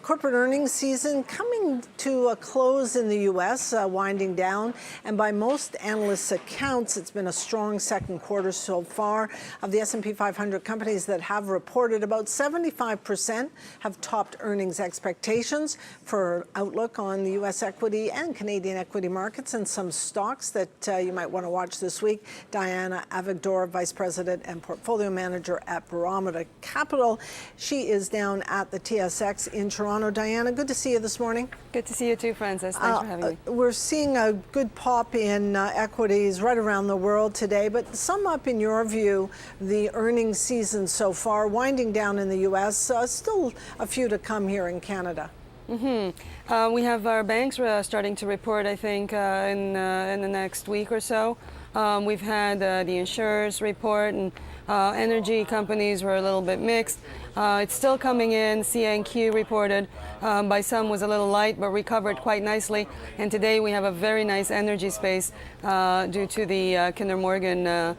Corporate earnings season coming to a close in the U.S., winding down. And by most analysts' accounts, it's been a strong second quarter so far. Of the S&P 500 companies that have reported, about 75% have topped earnings expectations. For outlook on the U.S. equity and Canadian equity markets and some stocks that you might want to watch this week, Diana Avigdor, Vice President and Portfolio Manager at Barometer Capital. She is down at the TSX in Toronto. Diana, good to see you this morning. Good to see you too, Francis. Thanks for having me. We're seeing a good pop in equities right around the world today, but sum up, in your view, the earnings season so far, winding down in the U.S., still a few to come here in Canada. We have our banks starting to report, I think, in the next week or so. We've had the insurers report, and energy companies were a little bit mixed. It's still coming in. CNQ reported by some was a little light, but recovered quite nicely. And today we have a very nice energy space due to the Kinder Morgan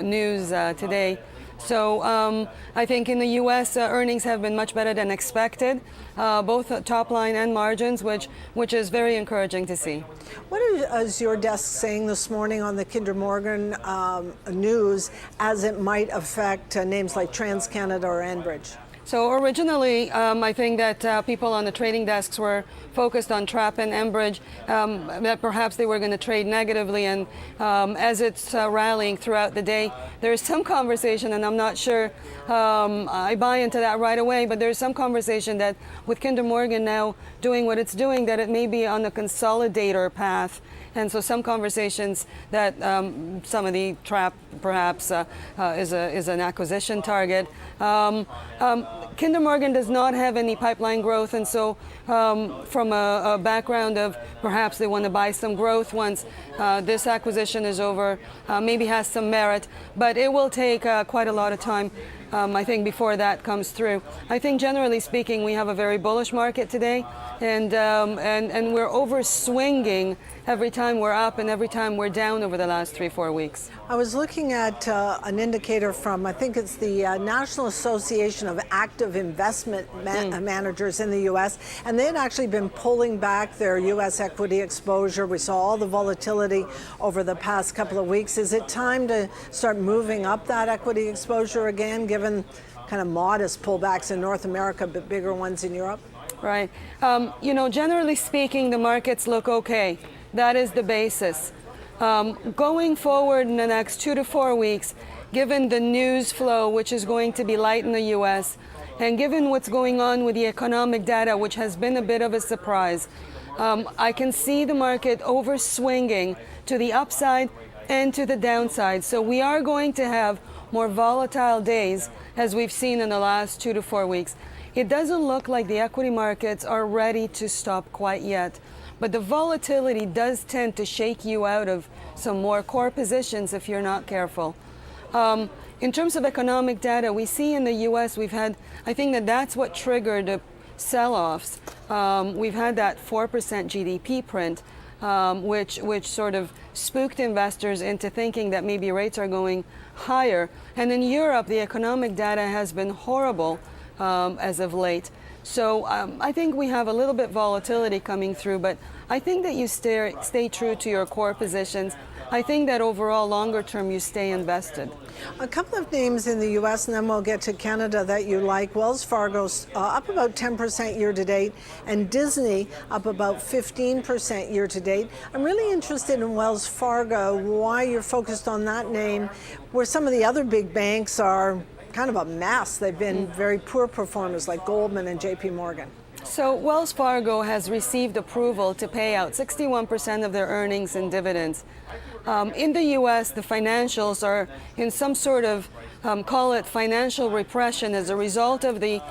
news today. So I think in the U.S. Earnings have been much better than expected, both top line and margins, which is very encouraging to see. What is your desk saying this morning on the Kinder Morgan news as it might affect names like TransCanada or Enbridge? So originally, I think that people on the trading desks were focused on TRAP and Enbridge, that perhaps they were going to trade negatively. And as it's rallying throughout the day, there's some conversation, and I'm not sure I buy into that right away, but there's some conversation that with Kinder Morgan now doing what it's doing, that it may be on the consolidator path. And so some conversations that some of the TRAP perhaps is an acquisition target. Kinder Morgan does not have any pipeline growth, and so from a background of perhaps they want to buy some growth once this acquisition is over, maybe has some merit, but it will take quite a lot of time, I think, before that comes through. I think generally speaking, we have a very bullish market today, and we're over swinging every time we're up and every time we're down over the last 3-4 weeks. I was looking at an indicator from, I think it's the National Association of Active Investment Managers in the U.S., and they had actually been pulling back their U.S. equity exposure. We saw all the volatility over the past couple of weeks. Is it time to start moving up that equity exposure again, given kind of modest pullbacks in North America, but bigger ones in Europe? Right. Generally speaking, the markets look okay. That is the basis. Going forward in the next 2 to 4 weeks, given the news flow, which is going to be light in the U.S., and given what's going on with the economic data, which has been a bit of a surprise, I can see the market overswinging to the upside and to the downside. So we are going to have more volatile days, as we've seen in the last 2 to 4 weeks. It doesn't look like the equity markets are ready to stop quite yet, but the volatility does tend to shake you out of some more core positions if you're not careful. In terms of economic data, we see in the U.S. we've had, I think that's what triggered the sell-offs. We've had that 4% GDP print, which sort of spooked investors into thinking that maybe rates are going higher. And in Europe, the economic data has been horrible as of late. So I think we have a little bit volatility coming through, but I think that you stay true to your core positions. I think that overall, longer term, you stay invested. A couple of names in the U.S., and then we'll get to Canada, that you like. Wells Fargo's up about 10% year to date, and Disney up about 15% year to date. I'm really interested in Wells Fargo, why you're focused on that name, where some of the other big banks are kind of a mess. They've been very poor performers like Goldman and JP Morgan. So Wells Fargo has received approval to pay out 61% of their earnings in dividends. In the U.S., the financials are in some sort of, call it financial repression as a result of the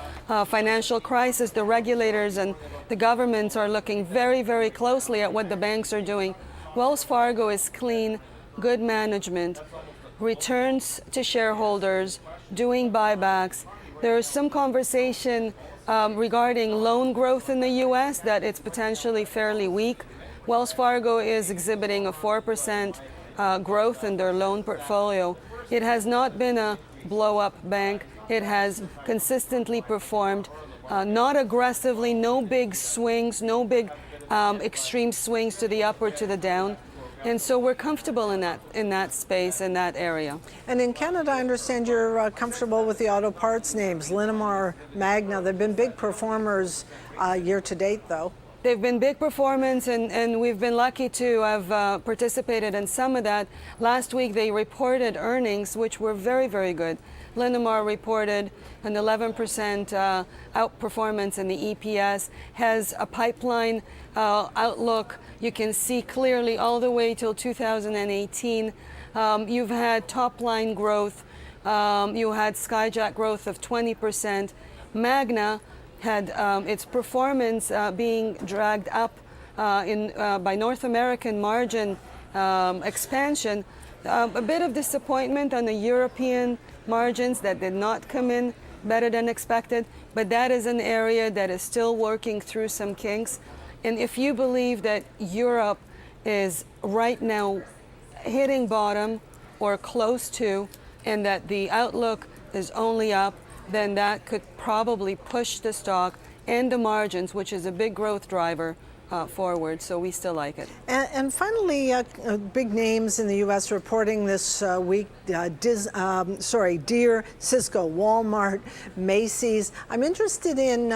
financial crisis. The regulators and the governments are looking very, very closely at what the banks are doing. Wells Fargo is clean, good management, returns to shareholders, doing buybacks. There is some conversation regarding loan growth in the U.S. that it's potentially fairly weak. Wells Fargo is exhibiting a 4% growth in their loan portfolio. It has not been a blow-up bank. It has consistently performed. not aggressively, no big swings, no big extreme swings to the up or to the down. And so we're comfortable in that space, in that area. And in Canada, I understand you're comfortable with the auto parts names, Linamar, Magna. They've been big performers year to date, though. They've been big performance, and we've been lucky to have participated in some of that. Last week, they reported earnings, which were very, very good. Linamar reported an 11% outperformance in the EPS, has a pipeline outlook you can see clearly all the way till 2018. You've had top-line growth. You had Skyjack growth of 20%. Magna had its performance being dragged up by North American margin expansion. A bit of disappointment on the European margins that did not come in better than expected, but that is an area that is still working through some kinks. And if you believe that Europe is right now hitting bottom or close to, and that the outlook is only up, then that could probably push the stock and the margins, which is a big growth driver, forward. So we still like it. And finally, big names in the U.S. reporting this week: Deere, Cisco, Walmart, Macy's. I'm interested in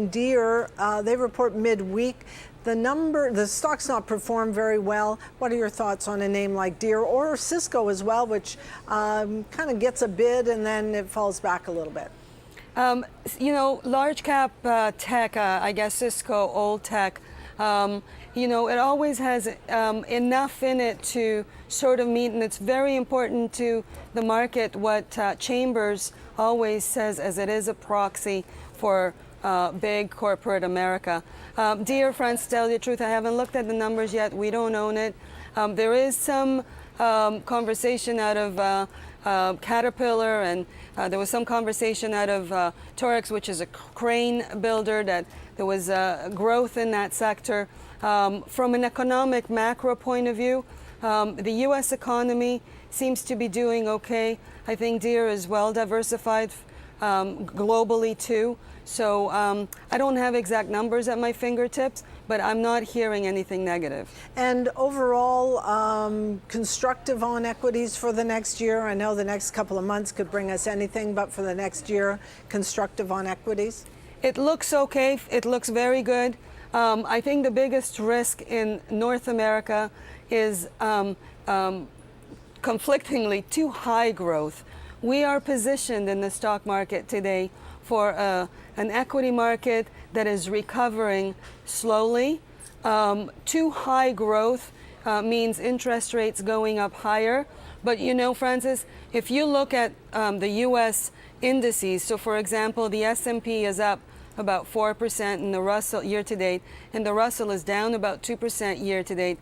Deere. They report midweek. The stock's not performed very well. What are your thoughts on a name like Deere or Cisco as well, which kind of gets a bid and then it falls back a little bit? Large cap tech, I guess Cisco, old tech, it always has enough in it to sort of meet, and it's very important to the market what Chambers always says, as it is a proxy for big corporate America. Dear friends, to tell you the truth, I haven't looked at the numbers yet. We don't own it. There is some conversation out of Caterpillar, and there was some conversation out of Torex, which is a crane builder, that there was growth in that sector. From an economic macro point of view, the U.S. economy seems to be doing okay. I think Deere is well diversified globally too. So I don't have exact numbers at my fingertips, but I'm not hearing anything negative. And overall, constructive on equities for the next year? I know the next couple of months could bring us anything, but for the next year, constructive on equities? It looks okay. It looks very good. I think the biggest risk in North America is conflictingly too high growth. We are positioned in the stock market today for an equity market that is recovering slowly. Too high growth means interest rates going up higher. But Francis, if you look at the U.S. indices, so for example, the S&P is up about 4% in the Russell year to date, and the Russell is down about 2% year to date.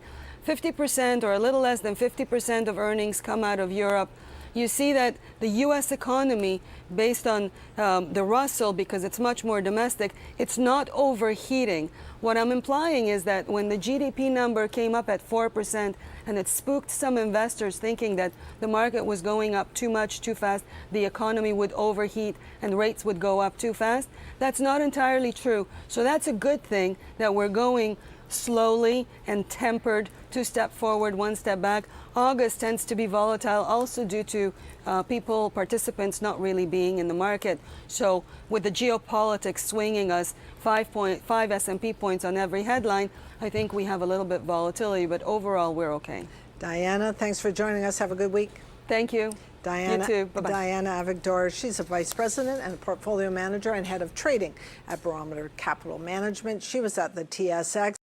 50% or a little less than 50% of earnings come out of Europe. You see that the U.S. economy, based on the Russell, because it's much more domestic, it's not overheating. What I'm implying is that when the GDP number came up at 4% and it spooked some investors thinking that the market was going up too much, too fast, the economy would overheat and rates would go up too fast, that's not entirely true. So that's a good thing that we're going slowly and tempered, 2 steps forward, 1 step back. August tends to be volatile also due to participants not really being in the market. So with the geopolitics swinging us 5 S&P points on every headline, I think we have a little bit volatility, but overall we're okay. Diana, thanks for joining us. Have a good week. Thank you. Diana, you too. Bye-bye. Diana Avigdor, she's a vice president and a portfolio manager and head of trading at Barometer Capital Management. She was at the TSX.